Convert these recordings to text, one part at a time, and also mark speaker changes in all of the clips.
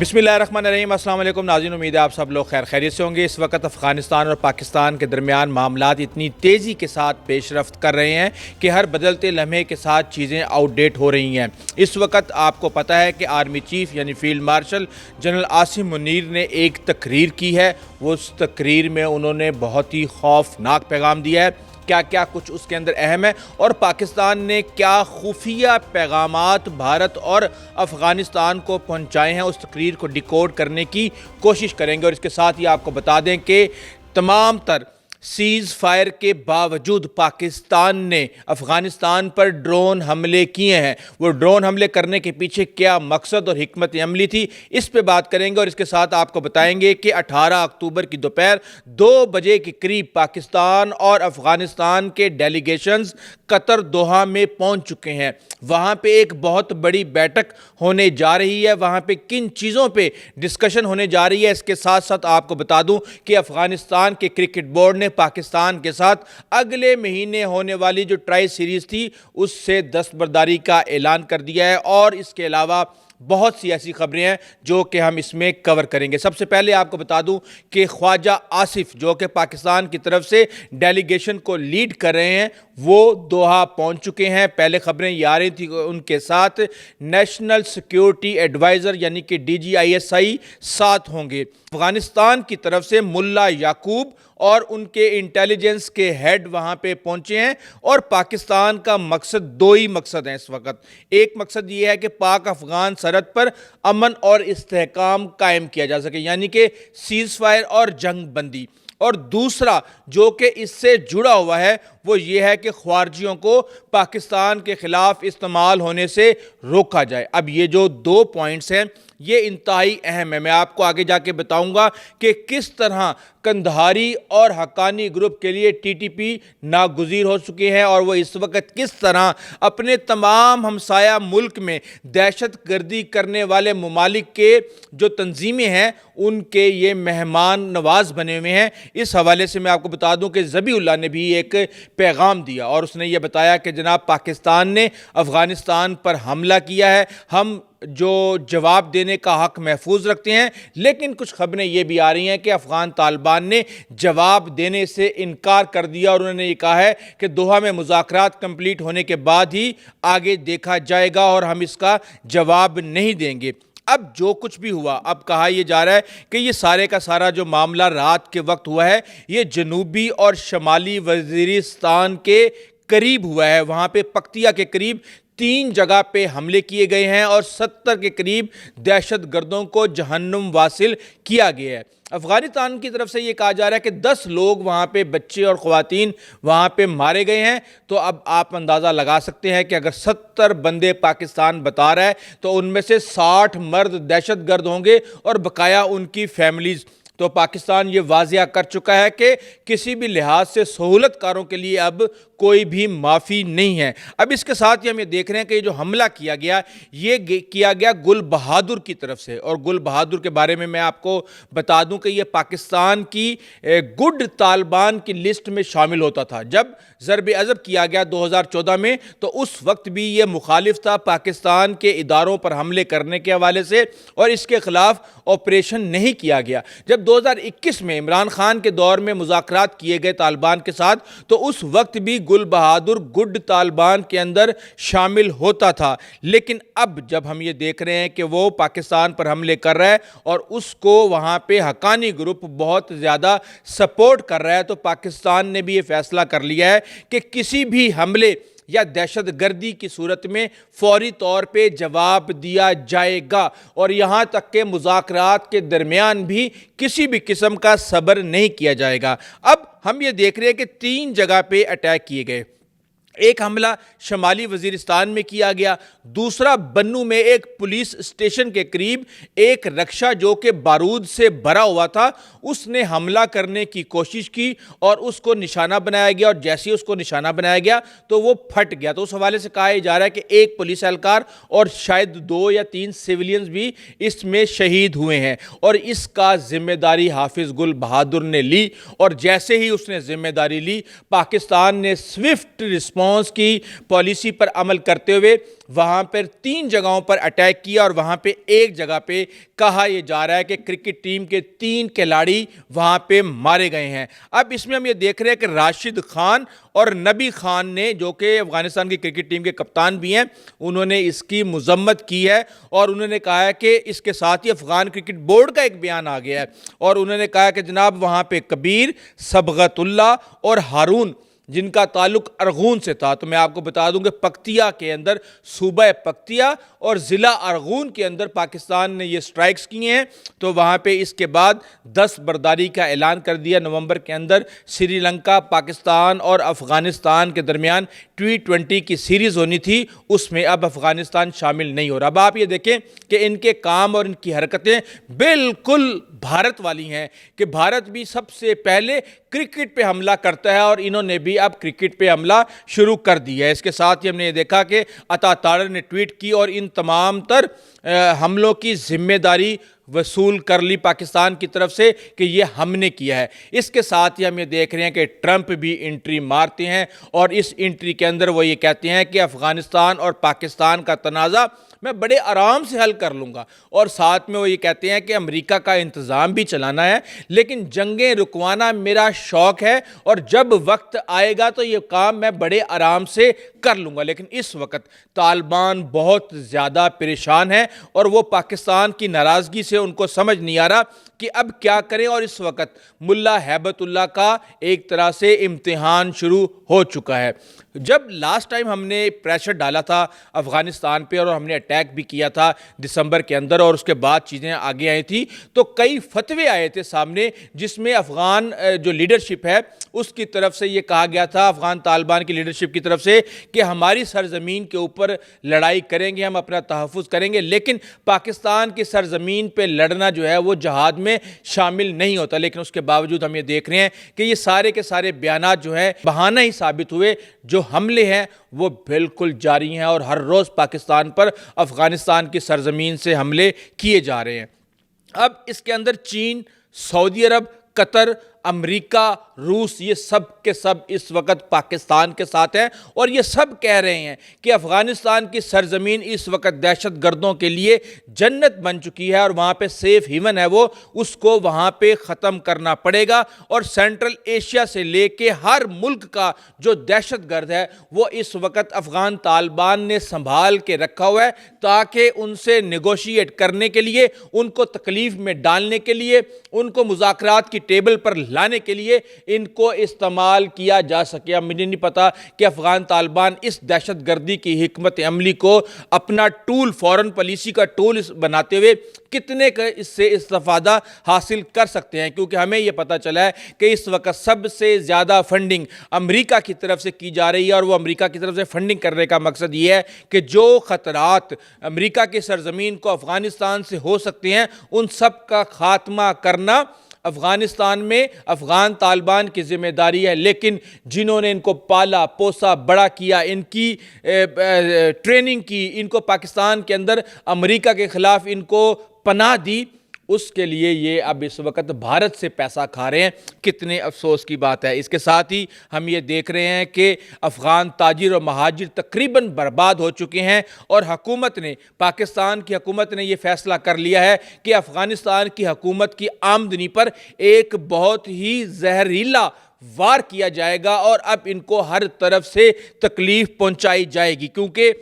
Speaker 1: बिस्मिल्लाहिर्रहमानिर्रहीम। अस्सलाम वालेकुम नाज़रीन, उम्मीद है आप सब लोग खैर खैरियत से होंगे। इस वक्त अफ़गानिस्तान और पाकिस्तान के दरमियान मामलात इतनी तेज़ी के साथ पेशरफ्त कर रहे हैं कि हर बदलते लम्हे के साथ चीज़ें आउटडेट हो रही हैं। इस वक्त आपको पता है कि आर्मी चीफ़ यानी field marshal general Asim Munir ने एक तकरीर की है। उस तकरीर में उन्होंने बहुत ही खौफनाक पैगाम दिया है। क्या क्या कुछ उसके अंदर अहम है और पाकिस्तान ने क्या खुफिया पैगामात भारत और अफ़गानिस्तान को पहुंचाए हैं, उस तकरीर को डिकोड करने की कोशिश करेंगे। और इसके साथ ही आपको बता दें कि तमाम तर सीज़ फायर के बावजूद पाकिस्तान ने अफ़गानिस्तान पर ड्रोन हमले किए हैं। वो ड्रोन हमले करने के पीछे क्या मकसद और हिकमत अमली थी, इस पे बात करेंगे। और इसके साथ आपको बताएंगे कि 18 अक्टूबर की दोपहर 2 बजे के करीब पाकिस्तान और अफ़गानिस्तान के डेलीगेशंस कतर दोहा में पहुंच चुके हैं। वहाँ पे एक बहुत बड़ी बैठक होने जा रही है। वहाँ पे किन चीज़ों पे डिस्कशन होने जा रही है, इसके साथ साथ आपको बता दूं कि अफ़गानिस्तान के क्रिकेट बोर्ड ने पाकिस्तान के साथ अगले महीने होने वाली जो ट्राई सीरीज़ थी उससे दस्तबरदारी का ऐलान कर दिया है। और इसके अलावा बहुत सी ऐसी खबरें हैं जो कि हम इसमें कवर करेंगे। सबसे पहले आपको बता दूं कि ख्वाजा आसिफ जो कि पाकिस्तान की तरफ से डेलीगेशन को लीड कर रहे हैं, वो दोहा पहुंच चुके हैं। पहले खबरें ये आ रही थी उनके साथ नेशनल सिक्योरिटी एडवाइज़र यानी कि DGISI साथ होंगे। अफगानिस्तान की तरफ से मुल्ला याकूब और उनके इंटेलिजेंस के हेड वहां पे पहुंचे हैं। और पाकिस्तान का मकसद, दो ही मकसद हैं इस वक्त। एक मकसद ये है कि पाक अफगान सरहद पर अमन और इस्तेहकाम कायम किया जा सके, यानी कि सीज़ फायर और जंग बंदी। और दूसरा जो कि इससे जुड़ा हुआ है वो ये है कि ख्वारजियों को पाकिस्तान के खिलाफ इस्तेमाल होने से रोका जाए। अब ये जो दो पॉइंट्स हैं ये इंतहाई अहम है। मैं आपको आगे जाके बताऊंगा कि किस तरह कंधारी और हक्कानी ग्रुप के लिए TTP नागुज़ीर हो चुके हैं और वो इस वक्त किस तरह अपने तमाम हमसाया मुल्क में दहशत गर्दी करने वाले ममालिक के जो तंजीमें हैं उनके ये मेहमान नवाज बने हुए हैं। इस हवाले से मैं आपको बता दूं कि ज़बीउल्लाह ने भी एक पैगाम दिया और उसने ये बताया कि जनाब पाकिस्तान ने अफ़गानिस्तान पर हमला किया है, हम जो जवाब देने का हक महफूज रखते हैं। लेकिन कुछ खबरें ये भी आ रही हैं कि अफ़गान तालिबान ने जवाब देने से इनकार कर दिया और उन्होंने ये कहा है कि दोहा में मुज़ाकरात कंप्लीट होने के बाद ही आगे देखा जाएगा और हम इसका जवाब नहीं देंगे। अब जो कुछ भी हुआ, अब कहा यह जा रहा है कि ये सारे का सारा जो मामला रात के वक्त हुआ है ये जनूबी और शमाली वज़ीरिस्तान के करीब हुआ है। वहाँ पे पक्तिया के करीब 3 जगह पे हमले किए गए हैं और 70 के करीब दहशत गर्दों को जहन्नुम वासिल किया गया है। अफ़गानिस्तान की तरफ से ये कहा जा रहा है कि 10 लोग वहाँ पे, बच्चे और ख़वातीन वहाँ पे मारे गए हैं। तो अब आप अंदाज़ा लगा सकते हैं कि अगर 70 बंदे पाकिस्तान बता रहा है तो उनमें से 60 मर्द दहशत गर्द होंगे और बकाया उनकी फैमिलीज़। तो पाकिस्तान ये वाज़िया कर चुका है कि किसी भी लिहाज से सहूलतकारों के लिए अब कोई भी माफ़ी नहीं है। अब इसके साथ ही हम ये देख रहे हैं कि ये जो हमला किया गया ये किया गया गुल बहादुर की तरफ से। और गुल बहादुर के बारे में मैं आपको बता दूं कि ये पाकिस्तान की गुड तालिबान की लिस्ट में शामिल होता था। जब ज़रब अज़ब किया गया 2014 में तो उस वक्त भी ये मुखालिफ था पाकिस्तान के इदारों पर हमले करने के हवाले से और इसके ख़िलाफ़ ऑपरेशन नहीं किया गया। जब 2021 में इमरान खान के दौर में मुज़ाकरात किए गए तालिबान के साथ तो उस वक्त भी गुल बहादुर गुड तालिबान के अंदर शामिल होता था। लेकिन अब जब हम ये देख रहे हैं कि वो पाकिस्तान पर हमले कर रहा है और उसको वहाँ पे हक्कानी ग्रुप बहुत ज़्यादा सपोर्ट कर रहा है, तो पाकिस्तान ने भी ये फैसला कर लिया है कि किसी भी हमले या दहशत गर्दी की सूरत में फौरी तौर पे जवाब दिया जाएगा। और यहाँ तक के मुज़ाकरात के दरमियान भी किसी भी किस्म का सब्र नहीं किया जाएगा। अब हम ये देख रहे हैं कि 3 जगह पे अटैक किए गए। एक हमला शमाली वज़ीरिस्तान में किया गया, दूसरा बन्नू में एक पुलिस स्टेशन के करीब एक रक्षा जो कि बारूद से भरा हुआ था उसने हमला करने की कोशिश की और उसको निशाना बनाया गया और जैसे ही उसको निशाना बनाया गया तो वो फट गया। तो उस हवाले से कहा जा रहा है कि एक पुलिस एहलकार और शायद 2 या 3 सिविलियंस भी इसमें शहीद हुए हैं और इसका जिम्मेदारी हाफिज़ गुल बहादुर ने ली। और जैसे ही उसने जिम्मेदारी ली पाकिस्तान ने स्विफ्ट रिस्पॉन्स رسپانس کی پالیسی پر عمل کرتے ہوئے وہاں پر 3 جگہوں پر اٹیک کیا اور وہاں پہ ایک جگہ پہ کہا یہ جا رہا ہے کہ کرکٹ ٹیم کے 3 کھلاڑی وہاں پہ مارے گئے ہیں۔ اب اس میں ہم یہ دیکھ رہے ہیں کہ راشد خان اور نبی خان نے، جو کہ افغانستان کی کرکٹ ٹیم کے کپتان بھی ہیں، انہوں نے اس کی مذمت کی ہے اور انہوں نے کہا ہے کہ اس کے ساتھ ہی افغان کرکٹ بورڈ کا ایک بیان آ گیا ہے اور انہوں نے کہا کہ جناب وہاں پہ کبیر، صبغت اللہ اور ہارون جن کا تعلق ارغون سے تھا، تو میں آپ کو بتا دوں کہ پکتیا کے اندر، صوبہ پکتیا اور ضلع ارغون کے اندر پاکستان نے یہ سٹرائکس کیے ہیں، تو وہاں پہ اس کے بعد 10 برداری کا اعلان کر دیا۔ نومبر کے اندر سری لنکا، پاکستان اور افغانستان کے درمیان T20 کی سیریز ہونی تھی، اس میں اب افغانستان شامل نہیں ہو رہا۔ اب آپ یہ دیکھیں کہ ان کے کام اور ان کی حرکتیں بالکل بھارت والی ہیں کہ بھارت بھی سب سے پہلے کرکٹ پہ حملہ کرتا ہے اور انہوں نے بھی اب کرکٹ پہ حملہ شروع کر دیا ہے۔ اس کے ساتھ ہی ہم نے یہ دیکھا کہ عطا تارڑ نے ٹویٹ کی اور ان تمام تر حملوں کی ذمہ داری وصول کر لی پاکستان کی طرف سے کہ یہ ہم نے کیا ہے۔ اس کے ساتھ ہی ہم یہ دیکھ رہے ہیں کہ ٹرمپ بھی انٹری مارتے ہیں اور اس انٹری کے اندر وہ یہ کہتے ہیں کہ افغانستان اور پاکستان کا تنازع میں بڑے آرام سے حل کر لوں گا، اور ساتھ میں وہ یہ کہتے ہیں کہ امریکہ کا انتظام بھی چلانا ہے لیکن جنگیں رکوانا میرا شوق ہے اور جب وقت آئے گا تو یہ کام میں بڑے آرام سے کر لوں گا۔ لیکن اس وقت طالبان بہت زیادہ پریشان ہیں اور وہ پاکستان کی ناراضگی سے ان کو سمجھ نہیں آ رہا کہ اب کیا کریں، اور اس وقت ملا ہیبت اللہ کا ایک طرح سے امتحان شروع ہو چکا ہے۔ جب لاسٹ ٹائم ہم نے پریشر ڈالا تھا افغانستان پہ اور ہم نے اٹیک بھی کیا تھا دسمبر کے اندر اور اس کے بعد چیزیں آگے آئی تھی، تو کئی فتوے آئے تھے سامنے جس میں افغان جو لیڈرشپ ہے اس کی طرف سے یہ کہا گیا تھا، افغان طالبان کی لیڈرشپ کی طرف سے، کہ ہماری سرزمین کے اوپر لڑائی کریں گے، ہم اپنا تحفظ کریں گے، لیکن پاکستان کی سرزمین پہ لڑنا جو ہے وہ جہاد میں شامل نہیں ہوتا۔ لیکن اس کے باوجود ہم یہ دیکھ رہے ہیں کہ یہ سارے کے سارے بیانات جو ہیں بہانہ ہی ثابت ہوئے، جو حملے ہیں وہ بالکل جاری ہیں اور ہر روز پاکستان پر افغانستان کی سرزمین سے حملے کیے جا رہے ہیں۔ اب اس کے اندر چین، سعودی عرب، قطر، امریکہ، روس، یہ سب کے سب اس وقت پاکستان کے ساتھ ہیں اور یہ سب کہہ رہے ہیں کہ افغانستان کی سرزمین اس وقت دہشت گردوں کے لیے جنت بن چکی ہے اور وہاں پہ سیف ہیون ہے، وہ اس کو وہاں پہ ختم کرنا پڑے گا، اور سینٹرل ایشیا سے لے کے ہر ملک کا جو دہشت گرد ہے وہ اس وقت افغان طالبان نے سنبھال کے رکھا ہوا ہے تاکہ ان سے نیگوشیٹ کرنے کے لیے، ان کو تکلیف میں ڈالنے کے لیے، ان کو مذاکرات کی ٹیبل پر لانے کے لیے ان کو استعمال کیا جا سکے۔ اب مجھے نہیں پتا کہ افغان طالبان اس دہشت گردی کی حکمت عملی کو اپنا ٹول، فورن پالیسی کا ٹول بناتے ہوئے کتنے کا اس سے استفادہ حاصل کر سکتے ہیں، کیونکہ ہمیں یہ پتا چلا ہے کہ اس وقت سب سے زیادہ فنڈنگ امریکہ کی طرف سے کی جا رہی ہے، اور وہ امریکہ کی طرف سے فنڈنگ کرنے کا مقصد یہ ہے کہ جو خطرات امریکہ کی سرزمین کو افغانستان سے ہو سکتے ہیں ان سب کا خاتمہ کرنا افغانستان میں افغان طالبان کی ذمہ داری ہے۔ لیکن جنہوں نے ان کو پالا پوسا بڑا کیا، ان کی ٹریننگ کی، ان کو پاکستان کے اندر امریکہ کے خلاف ان کو پناہ دی، اس کے لیے یہ اب اس وقت بھارت سے پیسہ کھا رہے ہیں۔ کتنے افسوس کی بات ہے۔ اس کے ساتھ ہی ہم یہ دیکھ رہے ہیں کہ افغان تاجر اور مہاجر تقریباً برباد ہو چکے ہیں، اور حکومت نے، پاکستان کی حکومت نے یہ فیصلہ کر لیا ہے کہ افغانستان کی حکومت کی آمدنی پر ایک بہت ہی زہریلا وار کیا جائے گا اور اب ان کو ہر طرف سے تکلیف پہنچائی جائے گی، کیونکہ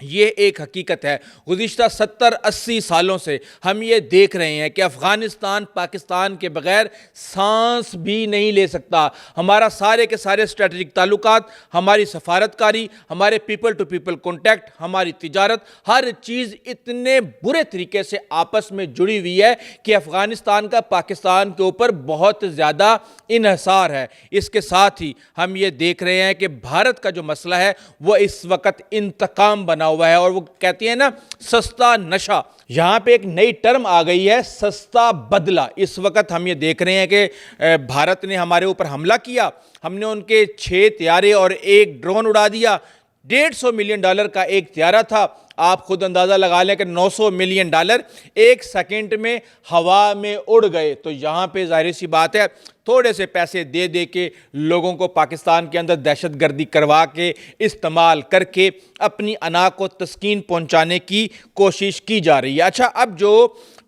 Speaker 1: یہ ایک حقیقت ہے۔ گزشتہ 70-80 سالوں سے ہم یہ دیکھ رہے ہیں کہ افغانستان پاکستان کے بغیر سانس بھی نہیں لے سکتا۔ ہمارا سارے کے سارے اسٹریٹجک تعلقات، ہماری سفارتکاری، ہمارے پیپل ٹو پیپل کانٹیکٹ، ہماری تجارت، ہر چیز اتنے برے طریقے سے آپس میں جڑی ہوئی ہے کہ افغانستان کا پاکستان کے اوپر بہت زیادہ انحصار ہے۔ اس کے ساتھ ہی ہم یہ دیکھ رہے ہیں کہ بھارت کا جو مسئلہ ہے وہ اس وقت انتقام بنا ہوا ہے، اور وہ کہتے ہیں نا سستا نشہ، یہاں پہ ایک نئی ٹرم آ گئی ہے، سستا بدلہ۔ اس وقت ہم یہ دیکھ رہے ہیں کہ بھارت نے ہمارے اوپر حملہ کیا، ہم نے ان کے 6 طیارے اور 1 ڈرون اڑا دیا، $150 मिलियन का एक त्यारा था। आप खुद अंदाज़ा लगा लें कि $900 मिलियन एक सेकंड में हवा में उड़ गए। तो यहाँ पे जाहिर सी बात है, थोड़े से पैसे दे दे के लोगों को पाकिस्तान के अंदर दहशतगर्दी करवा के इस्तेमाल करके अपनी अना को तस्कीन पहुंचाने की कोशिश की जा रही है। अच्छा, अब जो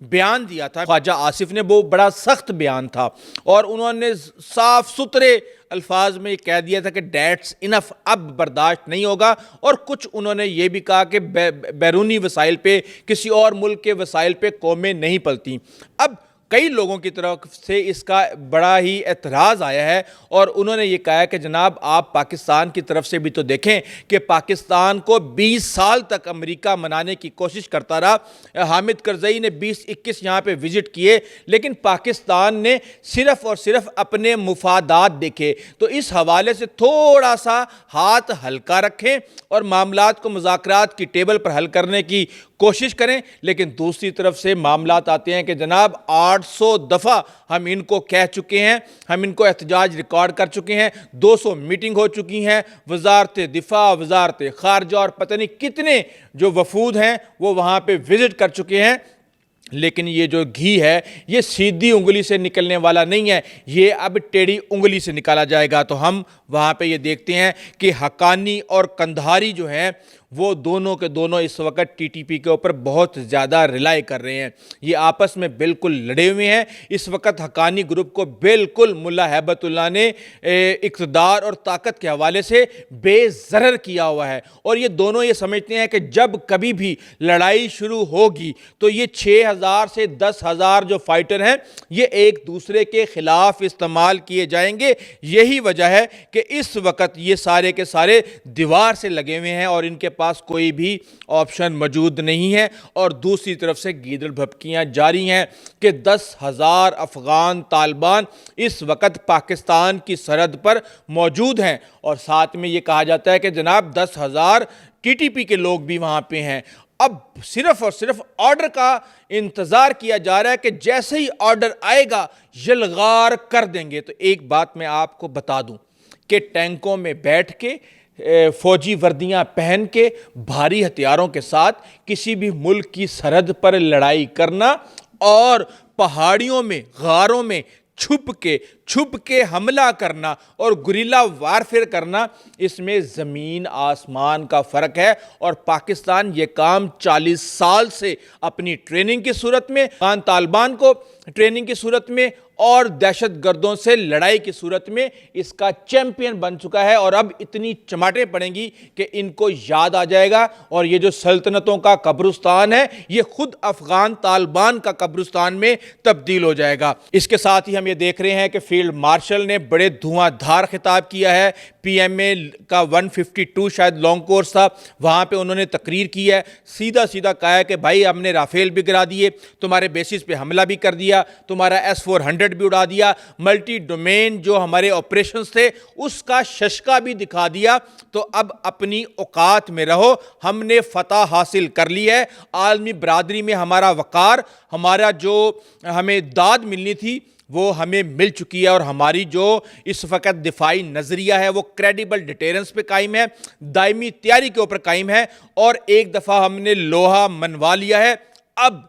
Speaker 1: बयान दिया था ख्वाजा आसिफ ने, वो बड़ा सख्त बयान था और उन्होंने साफ सुथरे अल्फाज में कह दिया था कि डेट्स इनफ, अब बर्दाश्त नहीं होगा। और कुछ उन्होंने ये भी कहा कि बैरूनी वसाइल पे, किसी और मुल्क के वसाइल पे कौमें नहीं पलती। अब कई लोगों की तरफ से इसका बड़ा ही एतराज़ आया है और उन्होंने ये कहा है कि जनाब आप पाकिस्तान की तरफ से भी तो देखें कि पाकिस्तान को 20 साल तक अमेरिका मनाने की कोशिश करता रहा। हामिद करज़ई ने 20-21 यहाँ पे विज़िट किए, लेकिन पाकिस्तान ने सिर्फ़ और सिर्फ अपने मुफादात देखे। तो इस हवाले से थोड़ा सा हाथ हल्का रखें और मामलात को मुज़ाकरात की टेबल पर हल करने की कोशिश करें। लेकिन दूसरी तरफ से मामलात आते हैं कि जनाब 800 दफ़ा हम इनको कह चुके हैं, हम इनको एहतजाज रिकॉर्ड कर चुके हैं, 200 मीटिंग हो चुकी हैं, वजारत दिफा, वजारत खारजा और पता नहीं कितने जो वफूद हैं वो वहाँ पे विज़िट कर चुके हैं। लेकिन ये जो घी है ये सीधी उंगली से निकलने वाला नहीं है, ये अब टेढ़ी उंगली से निकाला जाएगा। तो हम वहाँ पे ये देखते हैं कि हक्कानी और कंधारी जो हैं वो दोनों के दोनों इस वक्त टीटीपी के ऊपर बहुत ज़्यादा रिलाई कर रहे हैं। ये आपस में बिल्कुल लड़े हुए हैं। इस वक्त हक्कानी ग्रुप को बिल्कुल मुल्ला हैबतुल्लाह ने इक़्तिदार और ताकत के हवाले से बेज़रर किया हुआ है और ये दोनों ये समझते हैं कि जब कभी भी लड़ाई शुरू होगी तो ये 6000 से 10,000 जो फाइटर हैं ये एक दूसरे के ख़िलाफ़ इस्तेमाल किए जाएंगे। यही वजह है कि इस वक्त ये सारे के सारे दीवार से लगे हुए हैं और इनके पास कोई भी ऑप्शन मौजूद नहीं है। और दूसरी तरफ से गीदड़ भभकियां जारी हैं कि 10,000 अफगान तालिबान इस वक्त पाकिस्तान की सरहद पर मौजूद हैं और साथ में ये कहा जाता है कि जनाब 10,000 टीटीपी के लोग भी वहाँ पे हैं। अब सिर्फ और सिर्फ ऑर्डर का इंतज़ार किया जा रहा है कि जैसे ही ऑर्डर आएगा यलगार कर देंगे। तो एक बात मैं आपको बता दूं कि टैंकों में बैठ के, फ़ौजी वर्दियां पहन के, भारी हथियारों के साथ किसी भी मुल्क की सरहद पर लड़ाई करना और पहाड़ियों में, गारों में छुप के हमला करना और गुरिल्ला वारफेयर करना, इसमें ज़मीन आसमान का फ़र्क है। और पाकिस्तान ये काम 40 साल से अपनी ट्रेनिंग की सूरत में, अफगान तालिबान को ट्रेनिंग की सूरत में और दहशत गर्दों से लड़ाई की सूरत में इसका चैंपियन बन चुका है। और अब इतनी चमाटें पड़ेंगी कि इनको याद आ जाएगा और ये जो सल्तनतों का कब्रिस्तान है ये खुद अफगान तालिबान का कब्रिस्तान में तब्दील हो जाएगा। इसके साथ ही हम ये देख रहे हैं कि फील्ड मार्शल ने बड़े धुआंधार खिताब किया है। पीएमए का 152 शायद लॉन्ग कोर्स था, वहाँ पे उन्होंने तकरीर की है, सीधा सीधा कहा है कि भाई हमने राफेल भी गिरा दिए, तुम्हारे बेसिस पे हमला भी कर दिया, तुम्हारा S-400 भी उड़ा दिया, मल्टी डोमेन जो हमारे ऑपरेशंस थे उसका शशका भी दिखा दिया। तो अब अपनी औकात में रहो, हमने फतह हासिल कर ली है। आलमी बरादरी में हमारा वक़ार, हमारा जो हमें दाद मिलनी थी वो हमें मिल चुकी है और हमारी जो इस वक्त दिफाई नज़रिया है वो क्रेडिबल डिटेरेंस पे कायम है, दायमी तैयारी के ऊपर कायम है और एक दफ़ा हमने लोहा मनवा लिया है। अब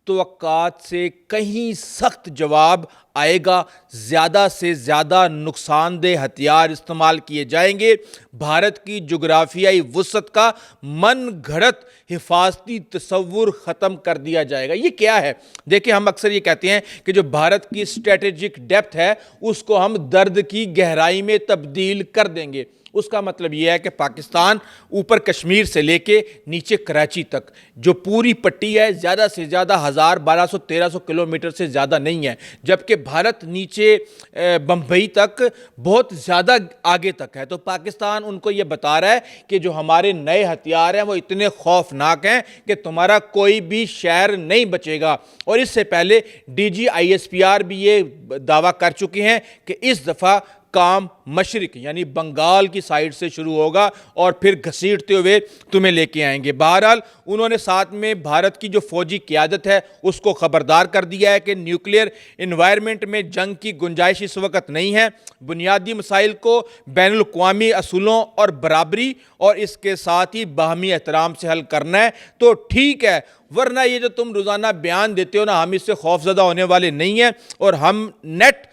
Speaker 1: तवक्कात से कहीं सख्त जवाब आएगा, ज़्यादा से ज़्यादा नुकसानदेह हथियार इस्तेमाल किए जाएंगे, भारत की जोग्राफियाई वुसअत का मन घड़त हिफाजती तसव्वुर ख़त्म कर दिया जाएगा। ये क्या है? देखिए, हम अक्सर ये कहते हैं कि जो भारत की स्ट्रेटेजिक डेप्थ है उसको हम दर्द की गहराई में तब्दील कर देंगे। उसका मतलब यह है कि पाकिस्तान ऊपर कश्मीर से लेके नीचे कराची तक जो पूरी पट्टी है ज़्यादा से ज़्यादा 1000, 1200, 1300 किलोमीटर से ज़्यादा नहीं है, जबकि भारत नीचे बम्बई तक बहुत ज़्यादा आगे तक है। तो पाकिस्तान उनको ये बता रहा है कि जो हमारे नए हथियार हैं वो इतने खौफनाक हैं कि तुम्हारा कोई भी शहर नहीं बचेगा। और इससे पहले DG ISPR भी ये दावा कर चुके हैं कि इस दफ़ा کام مشرق یعنی بنگال کی سائڈ سے شروع ہوگا اور پھر گھسیٹتے ہوئے تمہیں لے کے آئیں گے۔ بہرحال انہوں نے ساتھ میں بھارت کی جو فوجی قیادت ہے اس کو خبردار کر دیا ہے کہ نیوکلیئر انوائرمنٹ میں جنگ کی گنجائش اس وقت نہیں ہے، بنیادی مسائل کو بین الاقوامی اصولوں اور برابری اور اس کے ساتھ ہی باہمی احترام سے حل کرنا ہے تو ٹھیک ہے، ورنہ یہ جو تم روزانہ بیان دیتے ہو نا، ہم اس سے خوف زدہ ہونے والے نہیں ہیں اور ہم نیٹ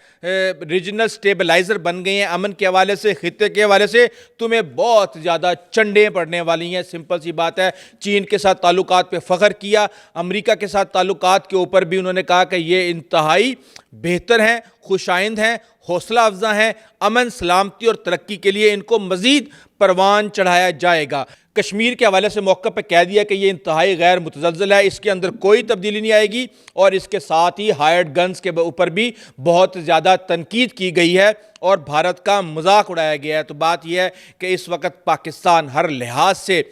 Speaker 1: ریجنل سٹیبلائزر بن گئے ہیں امن کے حوالے سے، خطے کے حوالے سے، تمہیں بہت زیادہ چنڈیں پڑنے والی ہیں۔ سمپل سی بات ہے، چین کے ساتھ تعلقات پہ فخر کیا، امریکہ کے ساتھ تعلقات کے اوپر بھی انہوں نے کہا کہ یہ انتہائی بہتر ہیں، خوش آئند ہیں، حوصلہ افزا ہیں، امن سلامتی اور ترقی کے لیے ان کو مزید پروان چڑھایا جائے گا۔ کشمیر کے حوالے سے موقع پہ کہہ دیا کہ یہ انتہائی غیر متزلزل ہے، اس کے اندر کوئی تبدیلی نہیں آئے گی، اور اس کے ساتھ ہی ہائرڈ گنز کے اوپر بھی بہت زیادہ تنقید کی گئی ہے اور بھارت کا مذاق اڑایا گیا ہے۔ تو بات یہ ہے کہ اس وقت پاکستان ہر لحاظ سے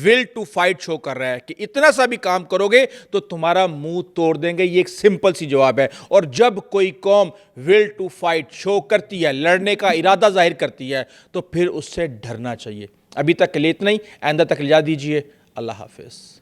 Speaker 1: ول ٹو فائٹ شو کر رہا ہے کہ اتنا سا بھی کام کرو گے تو تمہارا منہ توڑ دیں گے، یہ ایک سمپل سی جواب ہے۔ اور جب کوئی قوم ول ٹو فائٹ شو کرتی ہے، لڑنے کا ارادہ ظاہر کرتی ہے، تو پھر اس سے ڈرنا چاہیے۔ ابھی تک کے لیے اتنا ہی، آئندہ تک اجازت دیجیے، اللہ حافظ۔